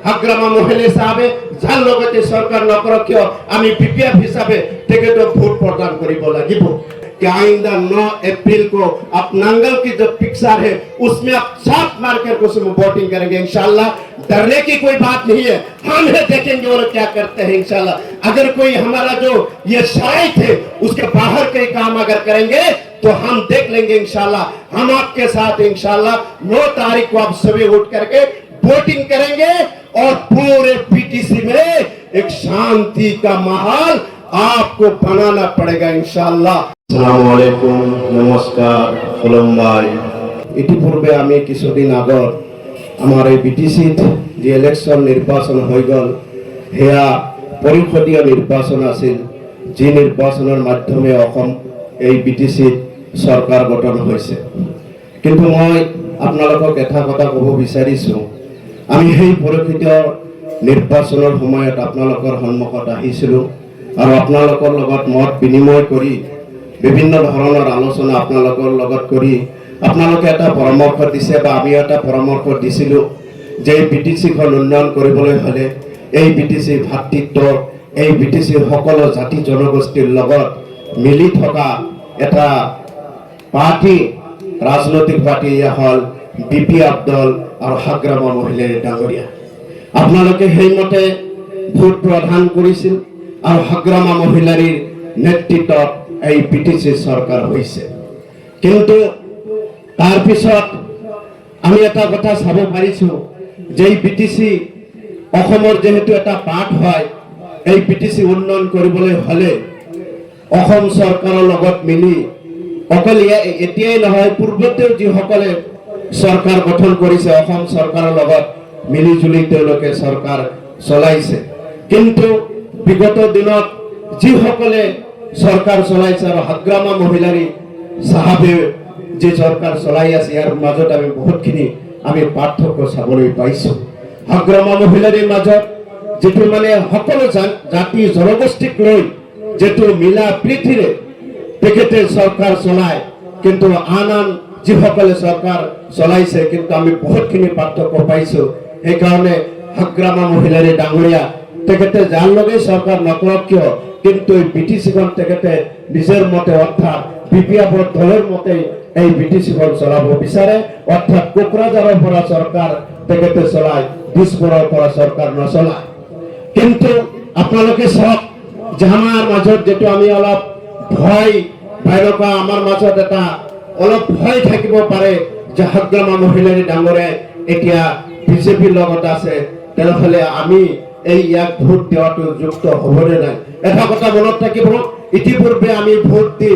হাগ্ৰামা মহিলা সাহেবে যাৰ লগতে সৰকাৰ নকৰক কিয় আমি বিপিএফ হিসাবে टिकटों वोट प्रदान करिब লাগিব कि आइंदा 9 अप्रैल को आप नंगल की जो पिक्चर है उसमें आप छाप मार कर उसमें वोटिंग करेंगे इंशाल्लाह। डरने की कोई बात नहीं है, हम है देखेंगे और क्या करते हैं इंशाल्लाह। अगर कोई हमारा जो ये शराइत है उसके बाहर के काम अगर करेंगे तो हम देख लेंगे इंशाल्लाह। हम आपके साथ इंशाल्लाह 9 तारीख को आप सभी उठ करके वोटिंग करेंगे और पूरे पीटीसी में एक शांति का माहौल आपको बनाना पड़ेगा इंशाल्लाह। अस्सलामु अलैकुम, नमस्कार, खुलुमबाई। इतिपूर्वे आमी किछुदिन आगत आमार এই বিটিসিত যে ইলেকশন নির্বাচন হয়ে গেল হেয়া পরিষদীয় নির্বাচন আছিল, যে নির্বাচনের মাধ্যমে অসম এই বিটিসিত সরকার গঠন হয়েছে। কিন্তু মই আপোনালোকক এটা কথা ক'ব বিচাৰিছো, আমি সেই পৰিষদীয় নিৰ্বাচনেৰ সময়ত আপোনালোকৰ সন্মুখত আহিছিলো আৰু আপোনালোকৰ লগত মত বিনিময় কৰি বিভিন্ন ধৰণৰ আলোচনা আপোনালোকৰ লগত কৰি আপোনালোকে এটা পৰামৰ্শ দিছে বা আমি এটা পৰামৰ্শ দিছিলো যে বিটিসিখন উন্নয়ন কৰিবলৈ হলে এই বিটিসি ভাতৃত্ব, এই বিটিসি সকলো জাতি জনগোষ্ঠীৰ লগত মিলি থকা এটা পাৰ্টি, ৰাজনৈতিক পাৰ্টি হল বিপিএফ দল আৰু হাগ্ৰামা মহিলাৰ ডাঙৰীয়া। আপোনালোকে সেইমতে ভোট প্ৰদান কৰিছিল আৰু হাগ্ৰামা মহিলাৰ নেতৃত্বত এই বিটিসি সৰকাৰ হয়েছে। কিন্তু তাৰ পিছত আমি এটা কথা চাব পাৰিছো যে বিটিসি অসমৰ যেহেতু এটা পাঠ হয়, এই বিটিসি উন্নয়ন কৰিবলৈ হলে অসম চৰকাৰৰ লগত মিলি অকল এতিয়াই নহয় পূৰ্বতেও যিসকলে চৰকাৰ গঠন কৰিছে অসম চৰকাৰৰ লগত মিলি জুলি তেওঁলোকে চৰকাৰ চলাইছে। কিন্তু বিগত দিনত যিসকলে সরকার চলাইছে আর হাগ্রামা মহিলারি সাহাবে যে সরকার চলাই আছে ইয়ার মাজত আমি বহুতখিনি আমি পার্থক্য চাবলৈ পাইছো। হাগ্রামা মহিলারি মাজত যেটো মানে সকলো জাতি জনগোষ্ঠীক লৈ যেটো মিলা প্ৰীতিৰে তেখেতে সরকার চলায়, কিন্তু আন আন যিসকলে সরকার চলাইছে কিন্তু আমি বহুতখিনি পার্থক্য পাইছো। এই কারণে হাগ্রামা মহিলারি ডাঙৰীয়া তেখেতে যাৰ লগে সৰকাৰ নকৰক কিয় কিন্তু এই বিটিসিখন তেখেতে নিজেৰ মতে অৰ্থাৎ বিপিএফৰ দলেৰ মতে এই বিটিসিখন চলাব বিচাৰে, অৰ্থাৎ কোকৰাঝাৰৰ পৰা সৰকাৰ তেখেতে চলায়, দিছপুৰৰ পৰা সৰকাৰ নচলায়। কিন্তু আপোনালোকে চাওক যে আমাৰ মাজত যেটো আমি অলপ ভয় ভাইৰকা আমাৰ মাজত এটা অলপ ভয় থাকিব পাৰে যে হাগ্ৰামা মহিলাৰ ডাঙৰে এতিয়া বিজেপিৰ লগত আছে, তেনেহলে আমি এই ইয়াক ভোট দেওয়াটো যুক্ত হবনে নাই। এটা কথা মনত থাকিব, ইতিপূর্বে আমি ভোট দি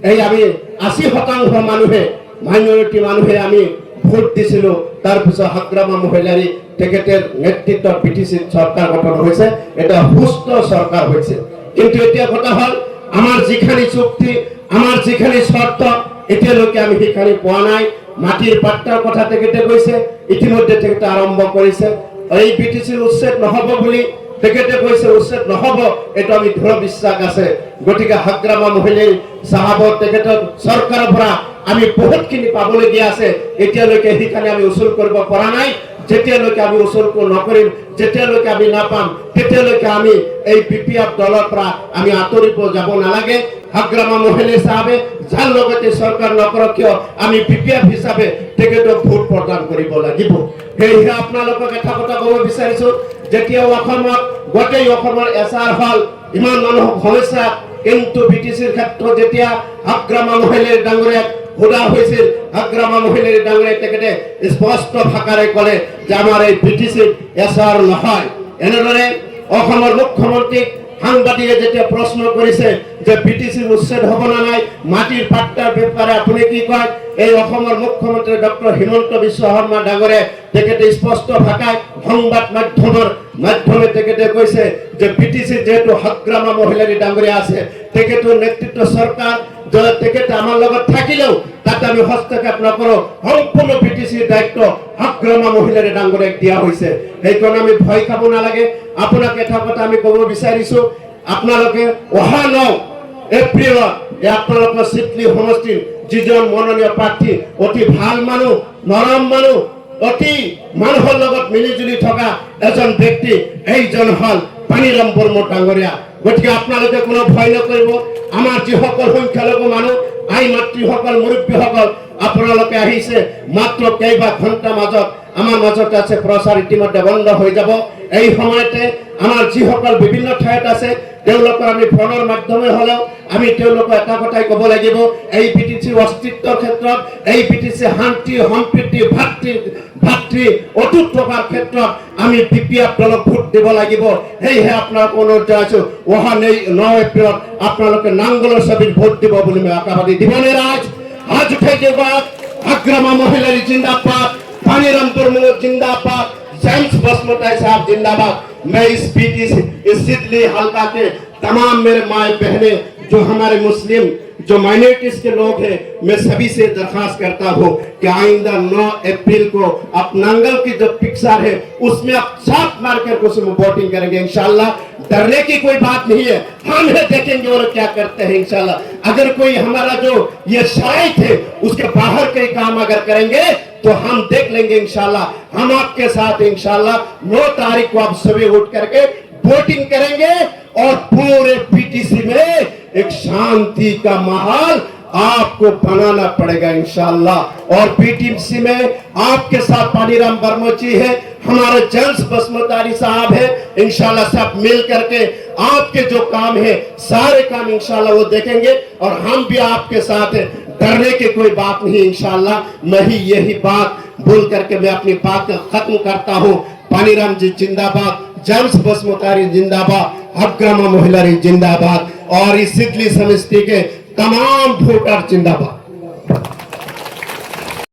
এই আমি 80% মানুহে মাইনরিটি মানুহে আমি ভোট দিছিলো। তার পিছত হাগ্রামা মহিলারি তেখেতের নেতৃত্বত বিটিসি সরকার গঠন হয়েছে, এটা সুস্থ সরকার হয়েছে। কিন্তু এতিয়া কথা হল আমার যেখানে চুক্তি, আমার যেখানে শর্ত এতিয়ালৈকে আমি সেখানে পোৱা নাই। মাটির পাট্টার কথা তেখেতে কৈছে, ইতিমধ্যে তেখেতে আরম্ভ করেছে। এই বিটিসির উচ্ছেদ নহব বুলি তেখেতে কৈছে, উচ্ছেদ নহব এটা আমি দৃঢ় বিশ্বাস আছে। গতিকে হাগ্ৰামা মহিলাই সাহাবত তেখেতক সৰকাৰৰ পৰা আমি বহুতখিনি পাবলগীয়া আছে, এতিয়ালৈকে সেইখানে আমি উচুল কৰিব পৰা নাই। যেতিয়ালৈকে আমি উচুল নকৰিম, যেতিয়ালৈকে আমি নাপাম তেতিয়ালৈকে আমি এই বিপিএফ দলৰ পৰা আমি আঁতৰিব যাব নালাগে। হাগ্ৰামা মহিলাই সাহাবে যাৰ লগতে সৰকাৰ নকৰক কিয় আমি বিপিএফ হিসাবে তেখেতক ভোট প্ৰদান কৰিব লাগিব। সেয়েহে আপোনালোকক এটা কথা ক'ব বিচাৰিছো, যেতিয়া অসমত গোটেই অসমৰ এছাৰ হল ইমান মানুহক সমস্যা, কিন্তু বিটিসিৰ ক্ষেত্ৰত যেতিয়া হাগ্ৰামা মহিলাৰ ডাঙৰীয়াক সোধা হৈছিল, হাগ্ৰামা মহিলাৰ ডাঙৰীয়াই তেখেতে স্পষ্ট ভাষাৰে ক'লে যে আমাৰ এই বিটিসিৰ এছাৰ নহয়। এনেদৰে অসমৰ মুখ্যমন্ত্ৰীক সাংবাদিকে যেতিয়া প্রশ্ন করেছে যে বিটিসি উচ্ছেদ হব না নাই, মাটির পাট্টার ব্যাপারে আপনি কি কয়, এই অসমৰ মুখ্যমন্ত্রী ডক্টর হিমন্ত বিশ্ব শর্মা ডাঙরে তেখেতে স্পষ্ট ভাষায় সংবাদ মাধ্যমে তেখেতে কৈছে যে বিটিসি যেহেতু হাগ্ৰামা মহিলাৰি ডাঙৰে আছে, তেখেতৰ নেতৃত্ব সৰকাৰ তেখেতে আমাৰ লগত থাকিলেও তাতে আমি হস্তক্ষেপ নকৰো, সম্পূৰ্ণ বিটিসিৰ দায়িত্ব হাগ্ৰামা মহিলাৰি ডাঙৰে দিয়া হয়েছে। সেইকাৰণে আমি ভয় খাব নালাগে। আপোনাক এটা কথা আমি ক'ব বিচাৰিছো, আপোনালোকে অহা 9 এপ্ৰিলত আপোনালোকৰ চিটলি সমষ্টিৰ যিজন মনোনীয় প্ৰাৰ্থী অতি ভাল মানুহ, নৰম মানুহ, অতি মানুহৰ লগত মিলি জুলি থকা এজন ব্যক্তি এইজন হল পানীৰাম বৰ্মা ডাঙৰীয়া। গতিকে আপোনালোকে কোনো ভয় নকৰিব। আমাৰ যিসকল সংখ্যালঘু মানুহ আই মাতৃসকল মুৰব্বীসকল আপোনালোকে আহিছে মাত্ৰ কেইবা ঘণ্টা মাজত আমাৰ মাজত আছে প্ৰচাৰ ইতিমধ্যে বন্ধ হৈ যাব। এই সময়তে আমাৰ যিসকল বিভিন্ন ঠাইত আছে তেওঁলোকৰ আমি ফোনৰ মাধ্যমে হলেও আমি তেওঁলোকক এটা কথাই ক'ব লাগিব, এই পিটিচিৰ অস্তিত্বৰ ক্ষেত্ৰত, এই পিটিচি শান্তি সম্প্ৰীতি ভাতৃ অটুট থকাৰ ক্ষেত্ৰত আমি বিপিএফ দলক ভোট দিব লাগিব। সেয়েহে আপোনাক অনুৰোধ জনাইছো, অহা 9 এপ্ৰিলত আপোনালোকে নাংগলৰ ছবিত ভোট দিব বুলি মই আশাবাদী। দিবনে ৰাইজ? হাত উঠাই দিব। আগ্ৰামা মহিলাৰী জিন্দাবাদ, पानीराम बर्मा जिंदाबाद, जेम्स बसमतारी साहब जिंदाबाद। मैं इस पीटीसी इस सिडली हल्का के तमाम मेरे माए बहने जो हमारे मुस्लिम जो माइनॉरिटीज के लोग हैं, मैं सभी से दरखास्त करता हूँ कि आइंदा 9 अप्रैल को आप नांगल की जो पिक्चर है उसमें आप छाप मार कर उसमें वोटिंग करेंगे इंशाल्लाह। डरने की कोई बात नहीं है, हम है देखेंगे और क्या करते हैं इंशाल्लाह। अगर कोई हमारा जो ये शराइत है उसके बाहर के काम अगर करेंगे तो हम देख लेंगे इंशाल्लाह। हम आपके साथ इंशाल्लाह 9 तारीख को आप सभी उठ करके वोटिंग करेंगे और पूरे पीटीसी में एक शांति का माहौल आपको बनाना पड़ेगा इंशाल्लाह। और पीटीसी में आपके साथ पानीराम बर्मा जी है, हमारे जेम्स बसमतारी साहब है, इंशाल्लाह सब मिल करके आपके जो काम है सारे काम इंशाल्लाह वो देखेंगे और हम भी आपके साथ हैं। डरने की कोई बात नहीं इंशाल्लाह। मैं ही यही बात बोल करके मैं अपनी बात खत्म करता हूँ। पानीराम जी जिंदाबाद, जेम्स बसमतारी जिंदाबाद, अग्रामा महिलारी जिंदाबाद और इस सिडली समष्टि के तमाम वोटर जिंदाबाद।